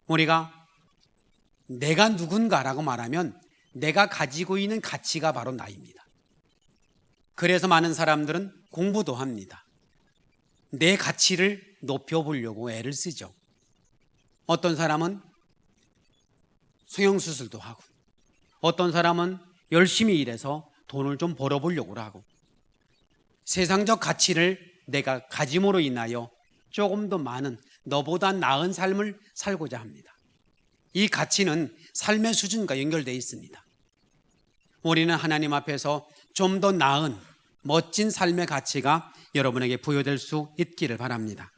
우리가 내가 누군가라고 말하면 내가 가지고 있는 가치가 바로 나입니다. 그래서 많은 사람들은 공부도 합니다. 내 가치를 높여보려고 애를 쓰죠. 어떤 사람은 성형수술도 하고, 어떤 사람은 열심히 일해서 돈을 좀 벌어보려고 하고, 세상적 가치를 내가 가짐으로 인하여 조금 더 많은, 너보다 나은 삶을 살고자 합니다. 이 가치는 삶의 수준과 연결되어 있습니다. 우리는 하나님 앞에서 좀 더 나은 멋진 삶의 가치가 여러분에게 부여될 수 있기를 바랍니다.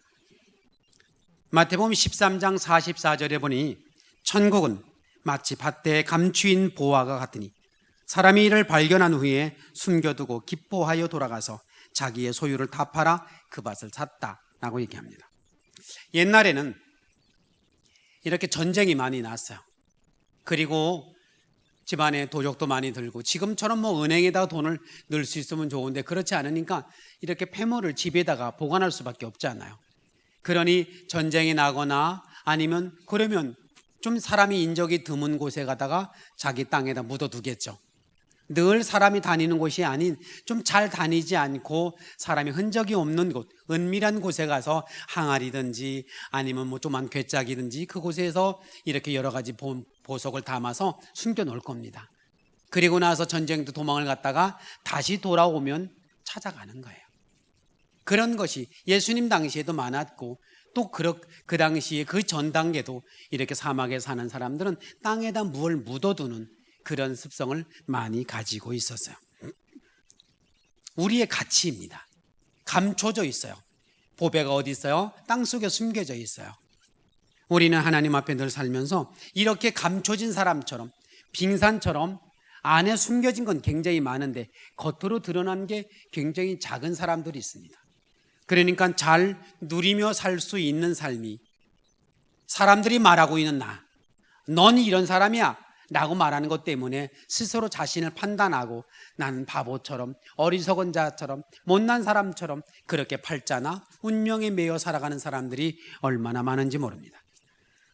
마태복음 13장 44절에 보니 천국은 마치 밭대에 감추인 보화가 같으니 사람이 이를 발견한 후에 숨겨두고 기뻐하여 돌아가서 자기의 소유를 다 팔아 그 밭을 샀다라고 얘기합니다. 옛날에는 이렇게 전쟁이 많이 났어요. 그리고 집안에 도적도 많이 들고, 지금처럼 은행에다가 돈을 넣을 수 있으면 좋은데 그렇지 않으니까 이렇게 폐물을 집에다가 보관할 수밖에 없잖아요. 그러니 전쟁이 나거나 아니면 그러면 좀 사람이 인적이 드문 곳에 가다가 자기 땅에다 묻어두겠죠. 늘 사람이 다니는 곳이 아닌 좀 잘 다니지 않고 사람이 흔적이 없는 곳, 은밀한 곳에 가서 항아리든지 아니면 조그만 괴짝이든지 그곳에서 이렇게 여러 가지 보석을 담아서 숨겨 놓을 겁니다. 그리고 나서 전쟁도 도망을 갔다가 다시 돌아오면 찾아가는 거예요. 그런 것이 예수님 당시에도 많았고, 또 그 당시에 그 전 단계도 이렇게 사막에 사는 사람들은 땅에다 뭘 묻어두는 그런 습성을 많이 가지고 있었어요. 우리의 가치입니다. 감춰져 있어요. 보배가 어디 있어요? 땅속에 숨겨져 있어요. 우리는 하나님 앞에 늘 살면서 이렇게 감춰진 사람처럼, 빙산처럼 안에 숨겨진 건 굉장히 많은데 겉으로 드러난 게 굉장히 작은 사람들이 있습니다. 그러니까 잘 누리며 살 수 있는 삶이, 사람들이 말하고 있는 넌 이런 사람이야 라고 말하는 것 때문에 스스로 자신을 판단하고 나는 바보처럼, 어리석은 자처럼, 못난 사람처럼 그렇게 팔자나 운명에 매여 살아가는 사람들이 얼마나 많은지 모릅니다.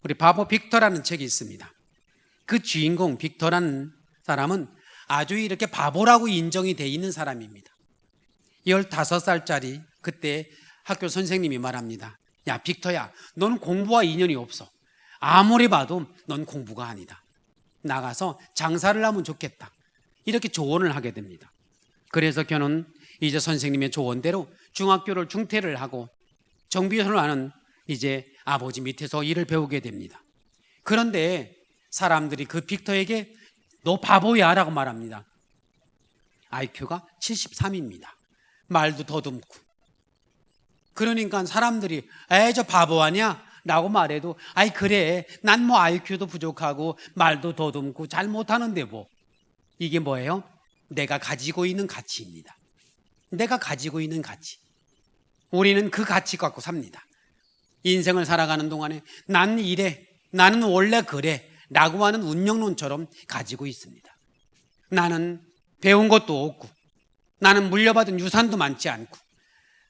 우리 바보 빅터라는 책이 있습니다. 그 주인공 빅터라는 사람은 아주 이렇게 바보라고 인정이 돼 있는 사람입니다. 15살짜리 그때 학교 선생님이 말합니다. 야, 빅터야, 너는 공부와 인연이 없어. 아무리 봐도 넌 공부가 아니다. 나가서 장사를 하면 좋겠다. 이렇게 조언을 하게 됩니다. 그래서 저는 이제 선생님의 조언대로 중학교를 중퇴를 하고 정비원을 하는 이제 아버지 밑에서 일을 배우게 됩니다. 그런데 사람들이 그 빅터에게 너 바보야 라고 말합니다. IQ가 73입니다. 말도 더듬고. 그러니까 사람들이 저 바보 아니야? 라고 말해도 그래, 난 IQ도 부족하고 말도 더듬고 잘 못하는데 이게 뭐예요? 내가 가지고 있는 가치입니다. 내가 가지고 있는 가치. 우리는 그 가치 갖고 삽니다. 인생을 살아가는 동안에 난 이래, 나는 원래 그래 라고 하는 운명론처럼 가지고 있습니다. 나는 배운 것도 없고, 나는 물려받은 유산도 많지 않고,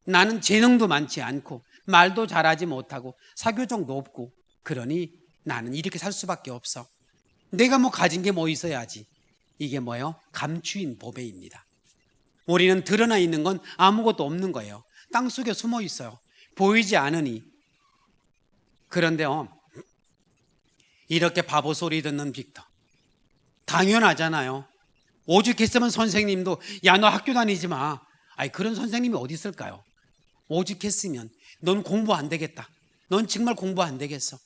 나는 재능도 많지 않고, 말도 잘하지 못하고, 사교정도 없고, 그러니 나는 이렇게 살 수밖에 없어. 내가 가진 게 있어야지. 이게 뭐예요? 감추인 보배입니다. 우리는 드러나 있는 건 아무것도 없는 거예요. 땅속에 숨어 있어요. 보이지 않으니. 그런데요, 이렇게 바보 소리 듣는 빅터, 당연하잖아요. 오죽했으면 선생님도 야, 너 학교 다니지 마. 그런 선생님이 어디 있을까요? 오죽했으면 넌 공부 안 되겠다. 넌 정말 공부 안 되겠어.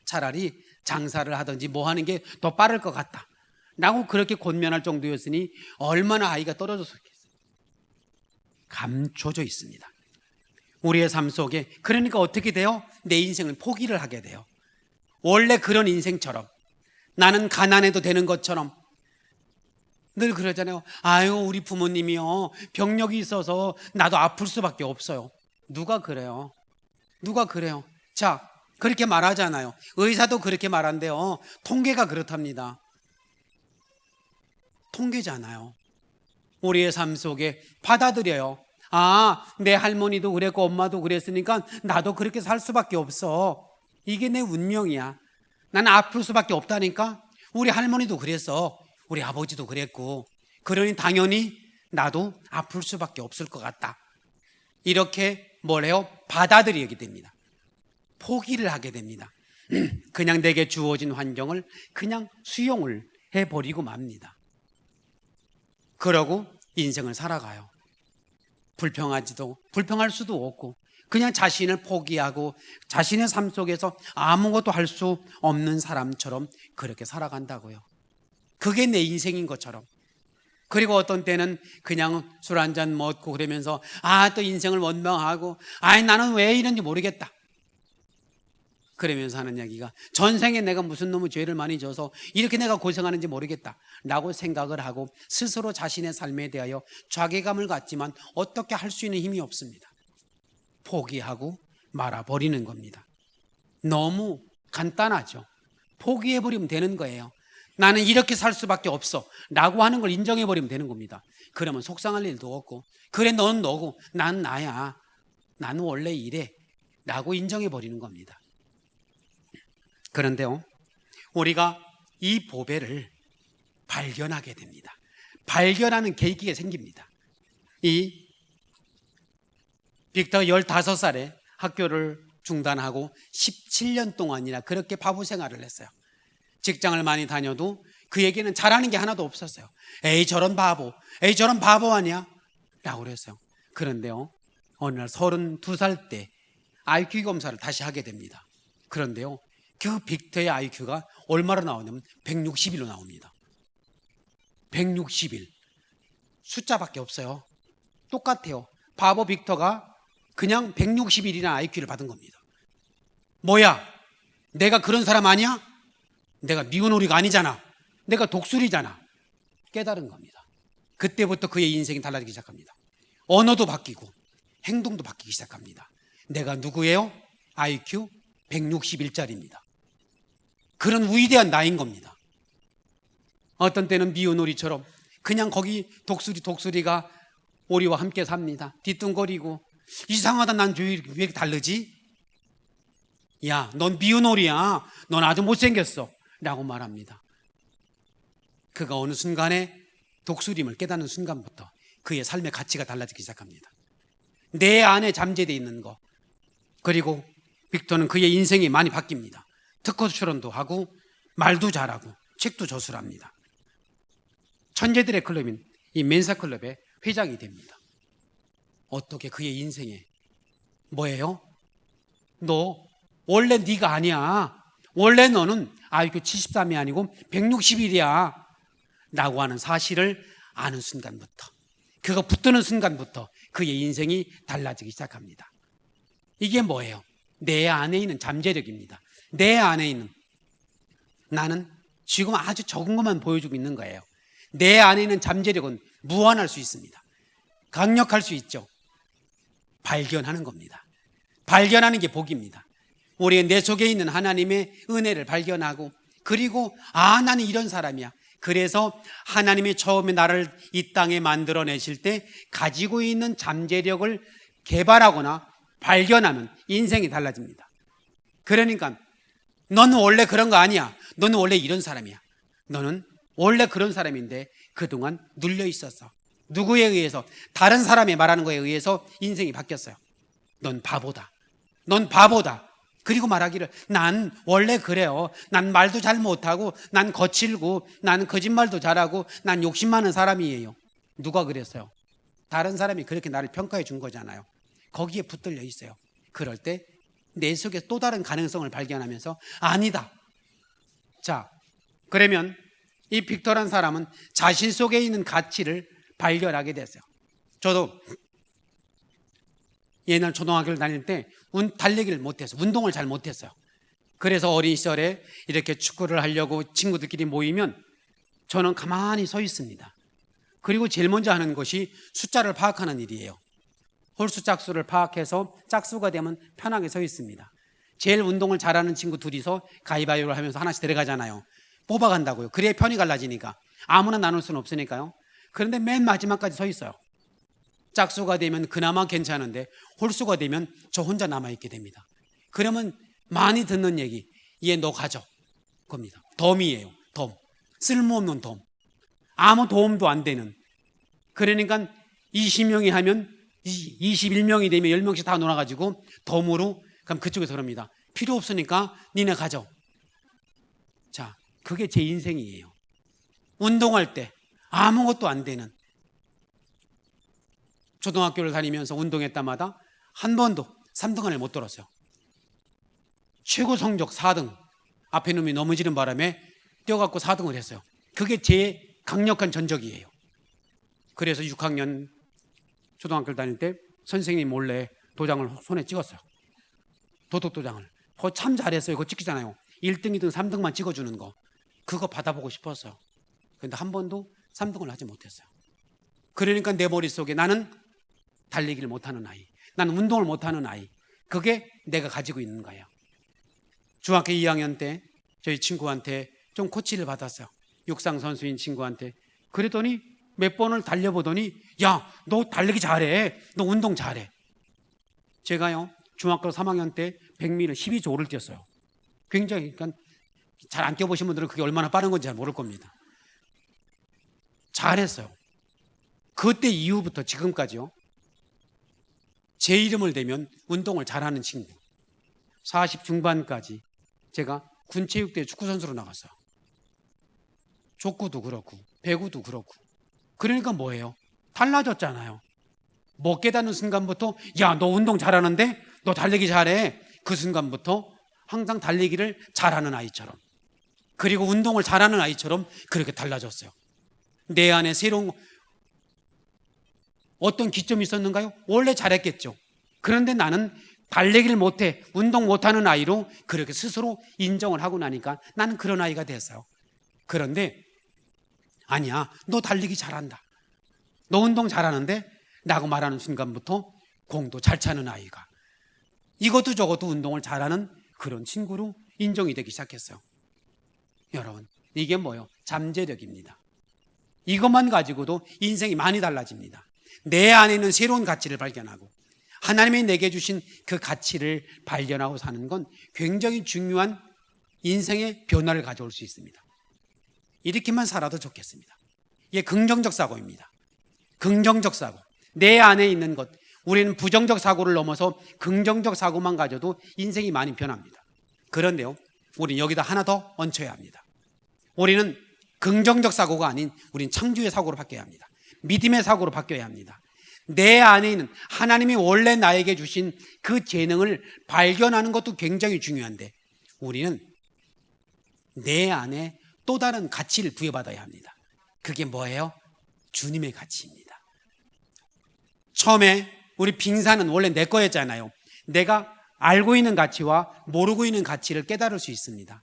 차라리 장사를 하든지 하는 게 더 빠를 것 같다 라고 그렇게 권면할 정도였으니 얼마나 아이가 떨어졌겠어요. 감춰져 있습니다. 우리의 삶 속에. 그러니까 어떻게 돼요? 내 인생을 포기를 하게 돼요. 원래 그런 인생처럼, 나는 가난해도 되는 것처럼 늘 그러잖아요. 우리 부모님이요, 병력이 있어서 나도 아플 수밖에 없어요. 누가 그래요? 누가 그래요? 자, 그렇게 말하잖아요. 의사도 그렇게 말한대요. 통계가 그렇답니다. 통계잖아요. 우리의 삶 속에 받아들여요. 내 할머니도 그랬고 엄마도 그랬으니까 나도 그렇게 살 수밖에 없어. 이게 내 운명이야. 나는 아플 수밖에 없다니까. 우리 할머니도 그랬어. 우리 아버지도 그랬고. 그러니 당연히 나도 아플 수밖에 없을 것 같다. 이렇게 뭐래요? 받아들이게 됩니다. 포기를 하게 됩니다. 그냥 내게 주어진 환경을 그냥 수용을 해버리고 맙니다. 그러고 인생을 살아가요. 불평할 수도 없고 그냥 자신을 포기하고 자신의 삶 속에서 아무것도 할 수 없는 사람처럼 그렇게 살아간다고요. 그게 내 인생인 것처럼. 그리고 어떤 때는 그냥 술 한잔 먹고 그러면서 또 인생을 원망하고 나는 왜 이런지 모르겠다. 그러면서 하는 이야기가 전생에 내가 무슨 놈의 죄를 많이 져서 이렇게 내가 고생하는지 모르겠다 라고 생각을 하고 스스로 자신의 삶에 대하여 자괴감을 갖지만 어떻게 할 수 있는 힘이 없습니다. 포기하고 말아버리는 겁니다. 너무 간단하죠. 포기해버리면 되는 거예요. 나는 이렇게 살 수밖에 없어 라고 하는 걸 인정해버리면 되는 겁니다. 그러면 속상할 일도 없고 그래 너는 너고 난 나야. 나는 원래 이래 라고 인정해버리는 겁니다. 그런데요, 우리가 이 보배를 발견하게 됩니다. 발견하는 계기가 생깁니다. 이 빅터 15살에 학교를 중단하고 17년 동안이나 그렇게 바보 생활을 했어요. 직장을 많이 다녀도 그에게는 잘하는 게 하나도 없었어요. 에이 저런 바보 아니야? 라고 그랬어요. 그런데요, 어느 날 32살 때 IQ 검사를 다시 하게 됩니다. 그런데요, 그 빅터의 IQ가 얼마로 나오냐면 160일로 나옵니다. 160일. 숫자밖에 없어요. 똑같아요. 바보 빅터가 그냥 160일이나 IQ를 받은 겁니다. 뭐야? 내가 그런 사람 아니야? 내가 미운 오리가 아니잖아. 내가 독수리잖아. 깨달은 겁니다. 그때부터 그의 인생이 달라지기 시작합니다. 언어도 바뀌고 행동도 바뀌기 시작합니다. 내가 누구예요? IQ 160일짜리입니다. 그런 위대한 나인 겁니다. 어떤 때는 미운 오리처럼 그냥 거기 독수리가 오리와 함께 삽니다. 뒤뚱거리고 이상하다, 난 왜 이렇게 다르지? 야, 넌 미운 오리야. 넌 아주 못생겼어 라고 말합니다. 그가 어느 순간에 독수림을 깨닫는 순간부터 그의 삶의 가치가 달라지기 시작합니다. 내 안에 잠재되어 있는 거. 그리고 빅터는 그의 인생이 많이 바뀝니다. 특허 출원도 하고 말도 잘하고 책도 저술합니다. 천재들의 클럽인 이 멘사 클럽의 회장이 됩니다. 어떻게 그의 인생에 뭐예요? 너 원래 네가 아니야. 원래 너는 IQ 73이 아니고 160일이야 라고 하는 사실을 아는 순간부터, 그거 붙드는 순간부터 그의 인생이 달라지기 시작합니다. 이게 뭐예요? 내 안에 있는 잠재력입니다. 내 안에 있는, 나는 지금 아주 적은 것만 보여주고 있는 거예요. 내 안에 있는 잠재력은 무한할 수 있습니다. 강력할 수 있죠. 발견하는 겁니다. 발견하는 게 복입니다. 우리가 내 속에 있는 하나님의 은혜를 발견하고, 그리고 나는 이런 사람이야. 그래서 하나님이 처음에 나를 이 땅에 만들어내실 때 가지고 있는 잠재력을 개발하거나 발견하면 인생이 달라집니다. 그러니까 너는 원래 그런 거 아니야. 너는 원래 이런 사람이야. 너는 원래 그런 사람인데 그동안 눌려 있었어. 누구에 의해서? 다른 사람이 말하는 거에 의해서 인생이 바뀌었어요. 넌 바보다. 넌 바보다. 그리고 말하기를, 난 원래 그래요. 난 말도 잘 못하고, 난 거칠고, 난 거짓말도 잘하고, 난 욕심 많은 사람이에요. 누가 그랬어요? 다른 사람이 그렇게 나를 평가해 준 거잖아요. 거기에 붙들려 있어요. 그럴 때 내 속에 또 다른 가능성을 발견하면서 아니다. 자, 그러면 이 빅터란 사람은 자신 속에 있는 가치를 발견하게 됐어요. 저도 옛날 초등학교를 다닐 때 달리기를 못했어요. 운동을 잘 못했어요. 그래서 어린 시절에 이렇게 축구를 하려고 친구들끼리 모이면 저는 가만히 서 있습니다. 그리고 제일 먼저 하는 것이 숫자를 파악하는 일이에요. 홀수 짝수를 파악해서 짝수가 되면 편하게 서 있습니다. 제일 운동을 잘하는 친구 둘이서 가위바위보를 하면서 하나씩 데려가잖아요. 뽑아간다고요. 그래야 편이 갈라지니까. 아무나 나눌 수는 없으니까요. 그런데 맨 마지막까지 서 있어요. 짝수가 되면 그나마 괜찮은데 홀수가 되면 저 혼자 남아있게 됩니다. 그러면 많이 듣는 얘기, 얘 너 가져. 겁니다. 덤이에요. 덤. 쓸모없는 덤. 아무 도움도 안 되는. 그러니까 20명이 하면 21명이 되면 10명씩 다 놀아가지고 덤으로 그럼 그쪽에서 그럽니다. 필요 없으니까 니네 가져. 자, 그게 제 인생이에요. 운동할 때 아무것도 안 되는. 초등학교를 다니면서 운동할 때마다 한 번도 3등 안에 못 들었어요. 최고 성적 4등. 앞에 놈이 넘어지는 바람에 뛰어갖고 4등을 했어요. 그게 제 강력한 전적이에요. 그래서 6학년 초등학교를 다닐 때 선생님 몰래 도장을 손에 찍었어요. 도덕도장을. 그거 참 잘했어요. 그거 찍히잖아요. 1등, 2등, 3등만 찍어주는 거. 그거 받아보고 싶었어요. 그런데 한 번도 3등을 하지 못했어요. 그러니까 내 머릿속에 나는 달리기를 못하는 아이, 나는 운동을 못하는 아이, 그게 내가 가지고 있는 거예요. 중학교 2학년 때 저희 친구한테 좀 코치를 받았어요. 육상 선수인 친구한테. 그랬더니 몇 번을 달려보더니 야, 너 달리기 잘해. 너 운동 잘해. 제가요 중학교 3학년 때 100m를 12초 5를 뛰었어요. 굉장히, 그러니까 잘 안 뛰어보신 분들은 그게 얼마나 빠른 건지 잘 모를 겁니다. 잘했어요. 그때 이후부터 지금까지요, 제 이름을 대면 운동을 잘하는 친구. 40 중반까지 제가 군체육대 축구선수로 나갔어요. 족구도 그렇고 배구도 그렇고. 그러니까 뭐예요? 달라졌잖아요. 못 깨닫는 순간부터 야, 너 운동 잘하는데? 너 달리기 잘해. 그 순간부터 항상 달리기를 잘하는 아이처럼, 그리고 운동을 잘하는 아이처럼 그렇게 달라졌어요. 내 안에 새로운 어떤 기점이 있었는가요? 원래 잘했겠죠. 그런데 나는 달리기를 못해, 운동 못하는 아이로 그렇게 스스로 인정을 하고 나니까 나는 그런 아이가 됐어요. 그런데 아니야, 너 달리기 잘한다, 너 운동 잘하는데? 라고 말하는 순간부터 공도 잘 차는 아이가, 이것도 저것도 운동을 잘하는 그런 친구로 인정이 되기 시작했어요. 여러분, 이게 뭐예요? 잠재력입니다. 이것만 가지고도 인생이 많이 달라집니다. 내 안에 있는 새로운 가치를 발견하고 하나님이 내게 주신 그 가치를 발견하고 사는 건 굉장히 중요한 인생의 변화를 가져올 수 있습니다. 이렇게만 살아도 좋겠습니다. 이게 긍정적 사고입니다. 긍정적 사고. 내 안에 있는 것. 우리는 부정적 사고를 넘어서 긍정적 사고만 가져도 인생이 많이 변합니다. 그런데요, 우리는 여기다 하나 더 얹혀야 합니다. 우리는 긍정적 사고가 아닌 우린 창조의 사고로 바뀌어야 합니다. 믿음의 사고로 바뀌어야 합니다. 내 안에 있는 하나님이 원래 나에게 주신 그 재능을 발견하는 것도 굉장히 중요한데, 우리는 내 안에 또 다른 가치를 부여받아야 합니다. 그게 뭐예요? 주님의 가치입니다. 처음에 우리 빙산은 원래 내 거였잖아요. 내가 알고 있는 가치와 모르고 있는 가치를 깨달을 수 있습니다.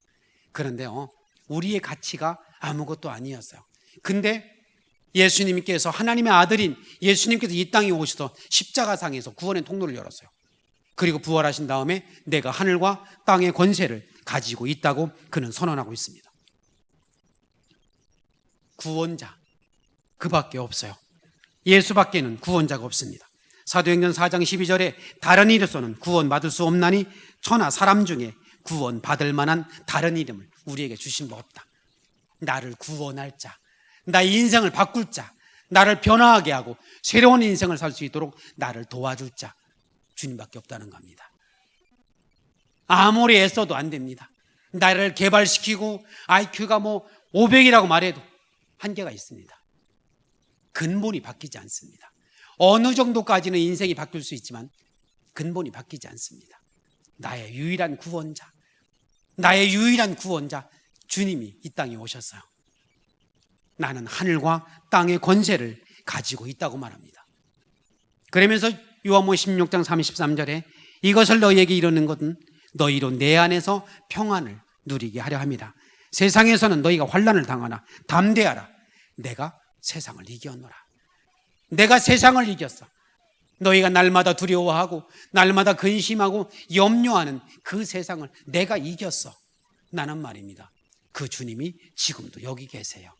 그런데요, 우리의 가치가 아무것도 아니었어요. 근데 예수님께서, 하나님의 아들인 예수님께서 이 땅에 오셔서 십자가상에서 구원의 통로를 열었어요. 그리고 부활하신 다음에 내가 하늘과 땅의 권세를 가지고 있다고 그는 선언하고 있습니다. 구원자, 그밖에 없어요. 예수밖에는 구원자가 없습니다. 사도행전 4장 12절에 다른 이로서는 구원받을 수 없나니 천하 사람 중에 구원받을 만한 다른 이름을 우리에게 주신 바 없다. 나를 구원할 자, 나의 인생을 바꿀 자, 나를 변화하게 하고 새로운 인생을 살 수 있도록 나를 도와줄 자, 주님밖에 없다는 겁니다. 아무리 애써도 안 됩니다. 나를 개발시키고 IQ가 500이라고 말해도 한계가 있습니다. 근본이 바뀌지 않습니다. 어느 정도까지는 인생이 바뀔 수 있지만 근본이 바뀌지 않습니다. 나의 유일한 구원자, 나의 유일한 구원자 주님이 이 땅에 오셨어요. 나는 하늘과 땅의 권세를 가지고 있다고 말합니다. 그러면서 요한복음 16장 33절에 이것을 너희에게 이르는 것은 너희로 내 안에서 평안을 누리게 하려 함이라. 세상에서는 너희가 환난을 당하나 담대하라. 내가 세상을 이겼노라. 내가 세상을 이겼어. 너희가 날마다 두려워하고 날마다 근심하고 염려하는 그 세상을 내가 이겼어. 나는 말입니다. 그 주님이 지금도 여기 계세요.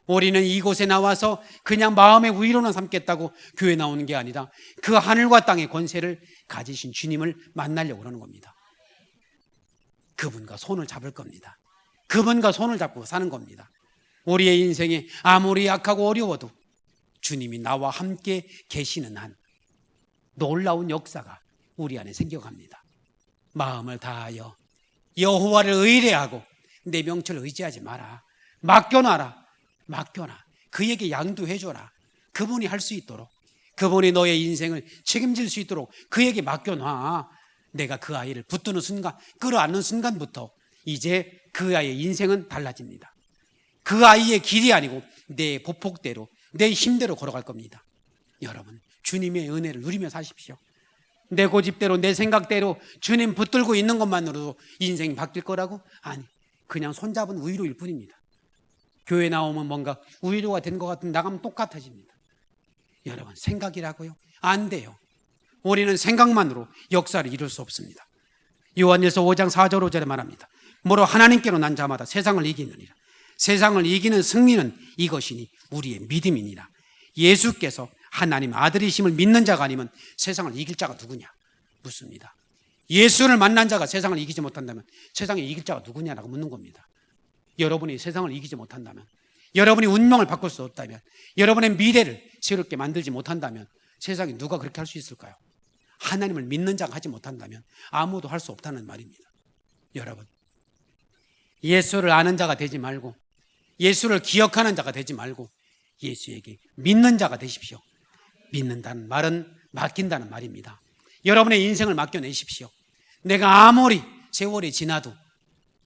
우리는 이곳에 나와서 그냥 마음의 위로는 삼겠다고 교회 나오는 게 아니라 그 하늘과 땅의 권세를 가지신 주님을 만나려고 그러는 겁니다. 그분과 손을 잡을 겁니다. 그분과 손을 잡고 사는 겁니다. 우리의 인생이 아무리 약하고 어려워도 주님이 나와 함께 계시는 한 놀라운 역사가 우리 안에 생겨갑니다. 마음을 다하여 여호와를 의뢰하고 내 명철을 의지하지 마라. 맡겨놔라. 맡겨놔. 그에게 양도해줘라. 그분이 할 수 있도록, 그분이 너의 인생을 책임질 수 있도록 그에게 맡겨놔. 내가 그 아이를 붙드는 순간, 끌어안는 순간부터 이제 그 아이의 인생은 달라집니다. 그 아이의 길이 아니고 내 보폭대로, 내 힘대로 걸어갈 겁니다. 여러분, 주님의 은혜를 누리며 사십시오. 내 고집대로, 내 생각대로 주님 붙들고 있는 것만으로도 인생이 바뀔 거라고? 아니, 그냥 손잡은 우위로일 뿐입니다. 교회 나오면 뭔가 우위로가 된 것 같은 나가면 똑같아집니다. 여러분, 생각이라고요? 안 돼요. 우리는 생각만으로 역사를 이룰 수 없습니다. 요한일서 5장 4절 5절에 말합니다. 모로 하나님께로 난 자마다 세상을 이기느니라. 세상을 이기는 승리는 이것이니 우리의 믿음이니라. 예수께서 하나님 아들이심을 믿는 자가 아니면 세상을 이길 자가 누구냐? 묻습니다. 예수를 만난 자가 세상을 이기지 못한다면 세상에 이길 자가 누구냐라고 묻는 겁니다. 여러분이 세상을 이기지 못한다면, 여러분이 운명을 바꿀 수 없다면, 여러분의 미래를 새롭게 만들지 못한다면 세상에 누가 그렇게 할 수 있을까요? 하나님을 믿는 자가 하지 못한다면 아무도 할 수 없다는 말입니다. 여러분, 예수를 아는 자가 되지 말고, 예수를 기억하는 자가 되지 말고 예수에게 믿는 자가 되십시오. 믿는다는 말은 맡긴다는 말입니다. 여러분의 인생을 맡겨내십시오. 내가 아무리 세월이 지나도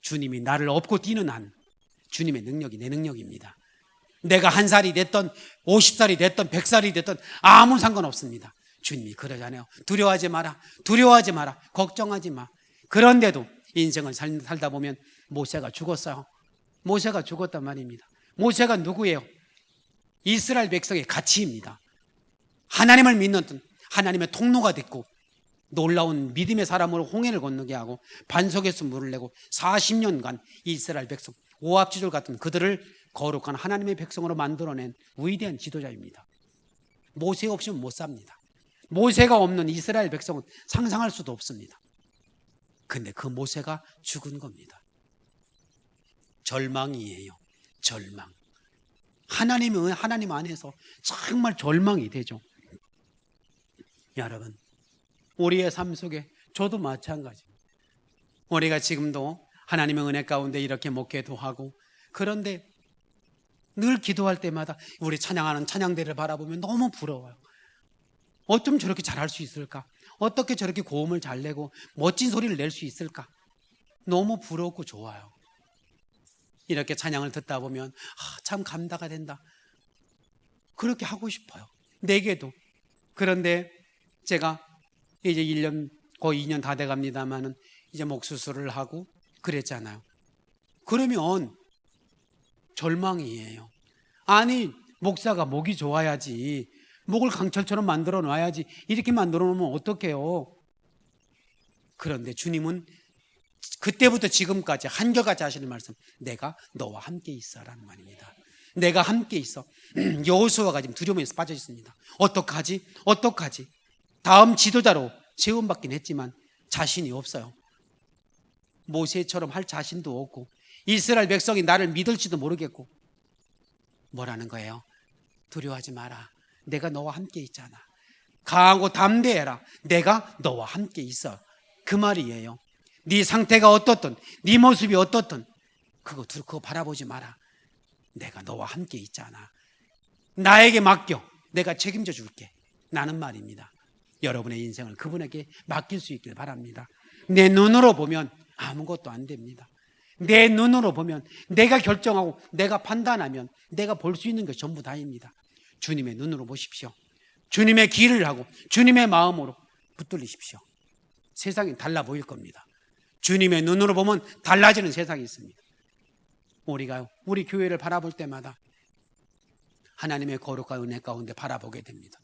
주님이 나를 업고 뛰는 한 주님의 능력이 내 능력입니다. 내가 1살이 됐던 50살이 됐던 100살이 됐던 아무 상관없습니다. 주님이 그러잖아요. 두려워하지 마라. 두려워하지 마라. 걱정하지 마. 그런데도 인생을 살다 보면 모세가 죽었어요. 모세가 죽었단 말입니다. 모세가 누구예요? 이스라엘 백성의 가치입니다. 하나님을 믿는 하나님의 통로가 됐고 놀라운 믿음의 사람으로 홍해를 건너게 하고 반석에서 물을 내고 40년간 이스라엘 백성 오합지졸 같은 그들을 거룩한 하나님의 백성으로 만들어낸 위대한 지도자입니다. 모세 없이는 못 삽니다. 모세가 없는 이스라엘 백성은 상상할 수도 없습니다. 근데 그 모세가 죽은 겁니다. 절망이에요. 절망. 하나님 안에서 정말 절망이 되죠. 여러분, 우리의 삶 속에 저도 마찬가지입니다. 우리가 지금도 하나님의 은혜 가운데 이렇게 목회도 하고, 그런데 늘 기도할 때마다 우리 찬양하는 찬양대를 바라보면 너무 부러워요. 어쩜 저렇게 잘할 수 있을까? 어떻게 저렇게 고음을 잘 내고 멋진 소리를 낼 수 있을까? 너무 부럽고 좋아요. 이렇게 찬양을 듣다 보면 참 감사가 된다. 그렇게 하고 싶어요. 내게도. 그런데 제가 이제 1년 거의 2년 다 돼갑니다만은 이제 목 수술을 하고 그랬잖아요. 그러면 절망이에요. 아니, 목사가 목이 좋아야지, 목을 강철처럼 만들어 놔야지, 이렇게 만들어 놓으면 어떡해요? 그런데 주님은 그때부터 지금까지 한결같이 하시는 말씀, 내가 너와 함께 있어라는 말입니다. 내가 함께 있어. 여호수아가 지금 두려움에서 빠져 있습니다. 어떡하지? 어떡하지? 다음 지도자로 세움받긴 했지만 자신이 없어요. 모세처럼 할 자신도 없고 이스라엘 백성이 나를 믿을지도 모르겠고. 뭐라는 거예요? 두려워하지 마라. 내가 너와 함께 있잖아. 강하고 담대해라. 내가 너와 함께 있어. 그 말이에요. 네 상태가 어떻든, 네 모습이 어떻든 그거 바라보지 마라. 내가 너와 함께 있잖아. 나에게 맡겨. 내가 책임져 줄게. 나는 말입니다. 여러분의 인생을 그분에게 맡길 수 있길 바랍니다. 내 눈으로 보면 아무것도 안 됩니다. 내 눈으로 보면, 내가 결정하고 내가 판단하면 내가 볼 수 있는 게 전부 다입니다. 주님의 눈으로 보십시오. 주님의 길을 하고 주님의 마음으로 붙들리십시오. 세상이 달라 보일 겁니다. 주님의 눈으로 보면 달라지는 세상이 있습니다. 우리가 우리 교회를 바라볼 때마다 하나님의 거룩한 은혜 가운데 바라보게 됩니다.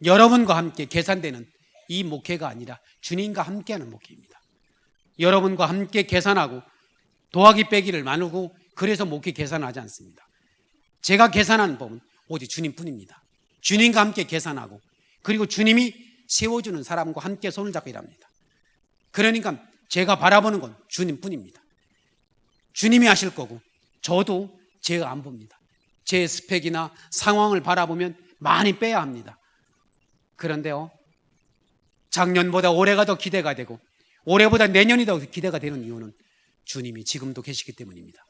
여러분과 함께 계산되는 이 목회가 아니라 주님과 함께하는 목회입니다. 여러분과 함께 계산하고 더하기 빼기를 나누고 그래서 목회 계산하지 않습니다. 제가 계산하는 법은 오직 주님뿐입니다. 주님과 함께 계산하고 그리고 주님이 세워주는 사람과 함께 손을 잡고 일합니다. 그러니까 제가 바라보는 건 주님뿐입니다. 주님이 하실 거고 저도 제가 안 봅니다. 제 스펙이나 상황을 바라보면 많이 빼야 합니다. 그런데요, 작년보다 올해가 더 기대가 되고 올해보다 내년이 더 기대가 되는 이유는 주님이 지금도 계시기 때문입니다.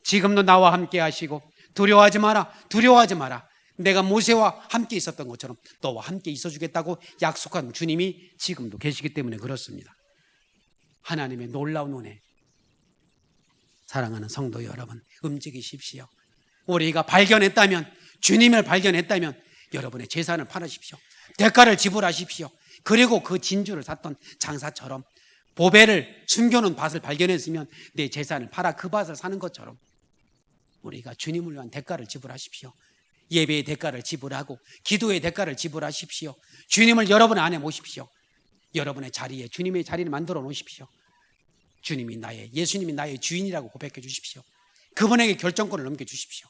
지금도 나와 함께 하시고 두려워하지 마라, 두려워하지 마라. 내가 모세와 함께 있었던 것처럼 너와 함께 있어주겠다고 약속한 주님이 지금도 계시기 때문에 그렇습니다. 하나님의 놀라운 은혜, 사랑하는 성도 여러분, 움직이십시오. 우리가 발견했다면, 주님을 발견했다면 여러분의 재산을 팔으십시오. 대가를 지불하십시오. 그리고 그 진주를 샀던 장사처럼 보배를 숨겨놓은 밭을 발견했으면 내 재산을 팔아 그 밭을 사는 것처럼 우리가 주님을 위한 대가를 지불하십시오. 예배의 대가를 지불하고 기도의 대가를 지불하십시오. 주님을 여러분 안에 모십시오. 여러분의 자리에 주님의 자리를 만들어 놓으십시오. 예수님이 나의 주인이라고 고백해 주십시오. 그분에게 결정권을 넘겨주십시오.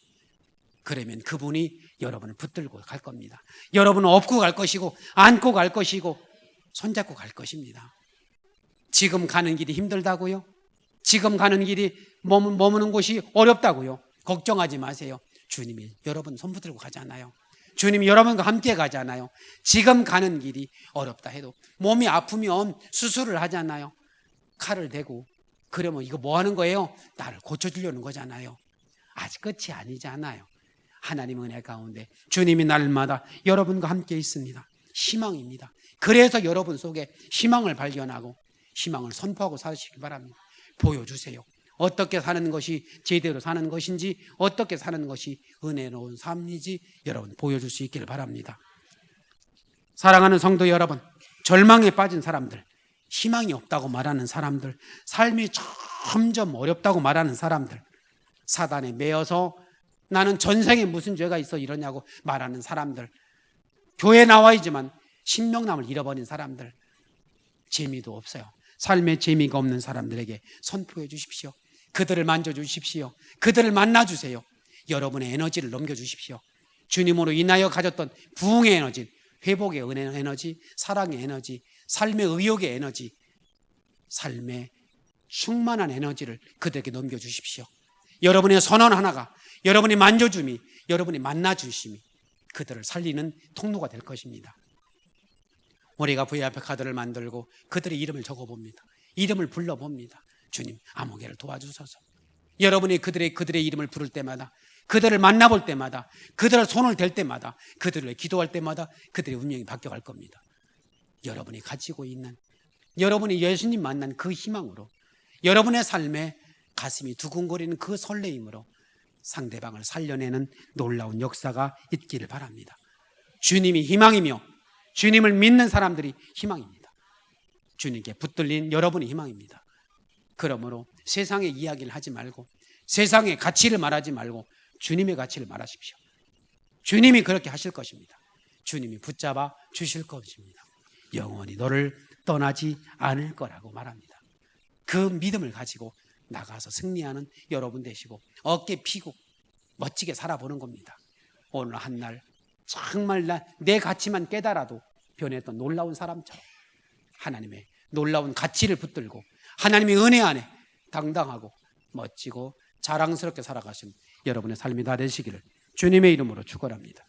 그러면 그분이 여러분을 붙들고 갈 겁니다. 여러분은 업고 갈 것이고 안고 갈 것이고 손잡고 갈 것입니다. 지금 가는 길이 힘들다고요? 지금 가는 길이 머무는 곳이 어렵다고요? 걱정하지 마세요. 주님이 여러분 손 붙들고 가잖아요. 주님이 여러분과 함께 가잖아요. 지금 가는 길이 어렵다 해도 몸이 아프면 수술을 하잖아요. 칼을 대고 그러면 이거 뭐 하는 거예요? 나를 고쳐주려는 거잖아요. 아직 끝이 아니잖아요. 하나님 은혜 가운데 주님이 날마다 여러분과 함께 있습니다. 희망입니다. 그래서 여러분 속에 희망을 발견하고 희망을 선포하고 사시기 바랍니다. 보여주세요. 어떻게 사는 것이 제대로 사는 것인지, 어떻게 사는 것이 은혜로운 삶인지 여러분 보여줄 수 있기를 바랍니다. 사랑하는 성도 여러분, 절망에 빠진 사람들, 희망이 없다고 말하는 사람들, 삶이 점점 어렵다고 말하는 사람들, 사단에 매여서 나는 전생에 무슨 죄가 있어 이러냐고 말하는 사람들, 교회 나와있지만 신명남을 잃어버린 사람들, 재미도 없어요. 삶에 재미가 없는 사람들에게 선포해 주십시오. 그들을 만져주십시오. 그들을 만나주세요. 여러분의 에너지를 넘겨주십시오. 주님으로 인하여 가졌던 부흥의 에너지, 회복의 은혜 에너지, 사랑의 에너지, 삶의 의욕의 에너지, 삶의 충만한 에너지를 그들에게 넘겨주십시오. 여러분의 선언 하나가, 여러분의 만져줌이, 여러분의 만나주심이 그들을 살리는 통로가 될 것입니다. 우리가 VIP 카드를 만들고 그들의 이름을 적어봅니다. 이름을 불러봅니다. 주님, 아무개를 도와주소서. 여러분이 그들의 이름을 부를 때마다, 그들을 만나볼 때마다, 그들을 손을 댈 때마다, 그들을 기도할 때마다 그들의 운명이 바뀌어갈 겁니다. 여러분이 가지고 있는, 여러분이 예수님 만난 그 희망으로, 여러분의 삶에 가슴이 두근거리는 그 설레임으로 상대방을 살려내는 놀라운 역사가 있기를 바랍니다. 주님이 희망이며 주님을 믿는 사람들이 희망입니다. 주님께 붙들린 여러분이 희망입니다. 그러므로 세상의 이야기를 하지 말고 세상의 가치를 말하지 말고 주님의 가치를 말하십시오. 주님이 그렇게 하실 것입니다. 주님이 붙잡아 주실 것입니다. 영원히 너를 떠나지 않을 거라고 말합니다. 그 믿음을 가지고 나가서 승리하는 여러분 되시고 어깨 피고 멋지게 살아보는 겁니다. 오늘 한 날 정말 내 가치만 깨달아도 변했던 놀라운 사람처럼 하나님의 놀라운 가치를 붙들고 하나님의 은혜 안에 당당하고 멋지고 자랑스럽게 살아가신 여러분의 삶이 다 되시기를 주님의 이름으로 축원합니다.